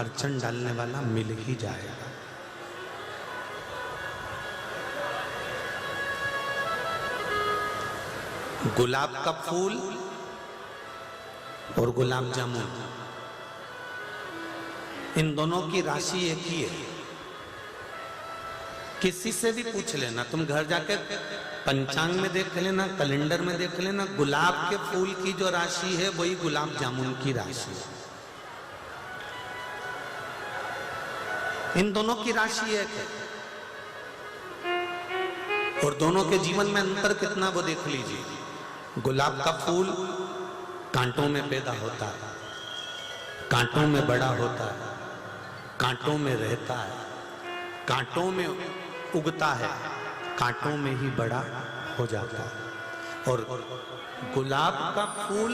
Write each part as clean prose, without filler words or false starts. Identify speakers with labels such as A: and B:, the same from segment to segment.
A: अड़चन डालने वाला मिल ही जाएगा। गुलाब का फूल और गुलाब जामुन, इन दोनों की राशि एक ही है। किसी से भी पूछ लेना, तुम घर जाके पंचांग में देख लेना, कैलेंडर में देख लेना, गुलाब के फूल की जो राशि है वही गुलाब जामुन की राशि है। इन दोनों की राशि एक है और दोनों के जीवन में अंतर कितना वो देख लीजिए। गुलाब का फूल कांटों में पैदा होता है, कांटों में बड़ा होता है, कांटों में रहता है, कांटों में उगता है, कांटों में ही बड़ा हो जाता है। और गुलाब का फूल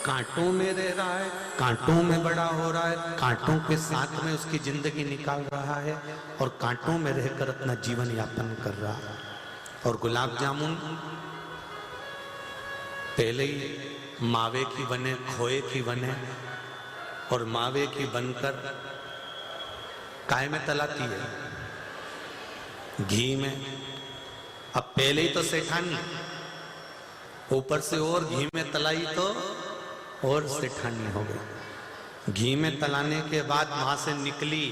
A: कांटों में रह रहा है, कांटों में बड़ा हो रहा है, कांटों के साथ में उसकी जिंदगी निकाल रहा है और कांटों में रहकर अपना जीवन यापन कर रहा है। और गुलाब जामुन पहले ही मावे की बने, खोए की बने और मावे की बनकर काय में तलाती है, घी में। अब पहले ही तो सेठानी, ऊपर से और घी में तलाई तो और सेठानी हो गई। घी में तलाने के बाद वहां से निकली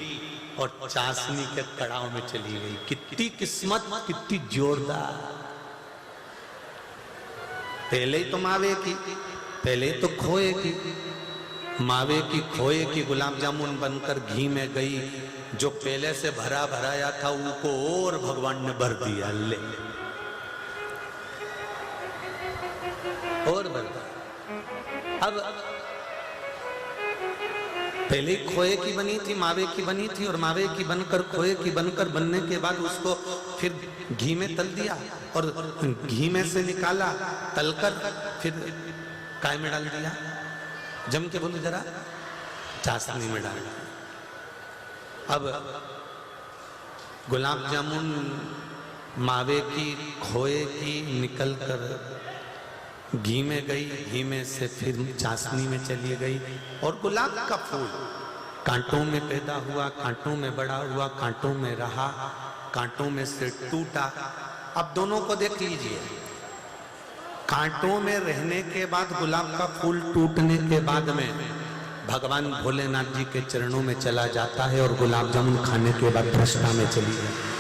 A: और चाशनी के कड़ाव में चली गई। कितनी किस्मत, कितनी जोरदार। पहले ही तो मावे की, पहले ही तो खोए की, मावे की खोए की गुलाब जामुन बनकर घी में गई। जो पहले से भरा भराया था उनको और भगवान ने भर दिया, ले और भर दिया। अब पहले खोए की बनी थी, मावे की बनी थी और मावे की बनकर खोए की बनकर बनने के बाद उसको फिर घी में तल दिया और घी में से निकाला, तलकर फिर काय में डाल दिया, जम के बोलो जरा, चाशनी में डाल दिया। अब गुलाब जामुन मावे की खोए की निकल कर घी में गई, घी में से फिर चाशनी में चली गई। और गुलाब का फूल कांटों में पैदा हुआ, कांटों में बड़ा हुआ, कांटों में रहा, कांटों में से टूटा। अब दोनों को देख लीजिए, कांटों में रहने के बाद गुलाब का फूल टूटने के बाद में भगवान भोलेनाथ जी के चरणों में चला जाता है और गुलाब जामुन खाने के बाद भ्रष्टा में चली गई।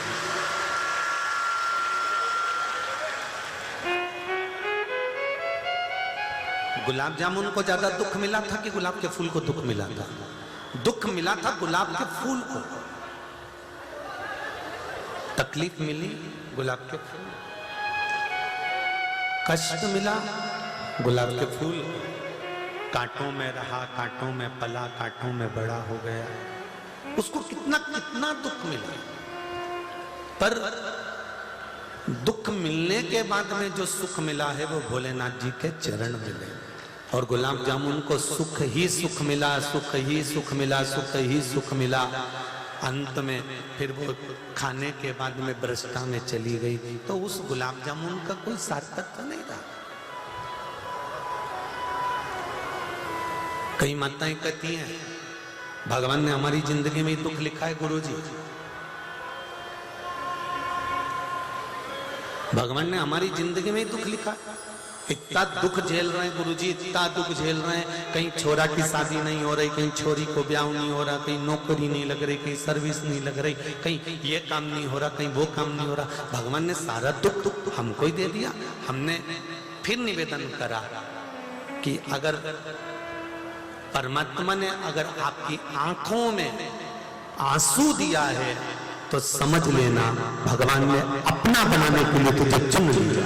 A: गुलाब जामुन को ज्यादा दुख मिला था कि गुलाब के फूल को दुख मिला था? दुख मिला था गुलाब के फूल को, तकलीफ मिली गुलाब के फूल, कष्ट मिला गुलाब के फूल। कांटों में रहा, कांटों में पला, कांटों में बड़ा हो गया। उसको कितना कितना दुख मिला, पर दुख मिलने के बाद में जो सुख मिला है वो भोलेनाथ जी के चरण मिले। और गुलाब जामुन को सुख ही सुख मिला, सुख ही सुख मिला, सुख ही सुख मिला। अंत में फिर वो खाने के बाद में भ्रष्टा में चली गई। तो उस गुलाब जामुन का कोई सार्थक नहीं रहा। कई माताएं कहती हैं भगवान ने हमारी जिंदगी में दुख लिखा है गुरुजी, भगवान ने हमारी जिंदगी में दुख लिखा, इतना दुख झेल रहे हैं गुरुजी, इतना दुख झेल रहे हैं। कहीं छोरा की शादी नहीं हो रही, कहीं छोरी को ब्याह नहीं हो रहा, कहीं नौकरी नहीं लग रही, कहीं सर्विस नहीं लग रही, कहीं ये काम नहीं हो रहा, कहीं वो काम नहीं हो रहा। भगवान ने सारा दुख हमको ही दे दिया। हमने फिर निवेदन करा कि अगर परमात्मा ने अगर आपकी आंखों में आंसू दिया है तो समझ लेना भगवान ने अपना बनाने के लिए तुझे चुन लिया।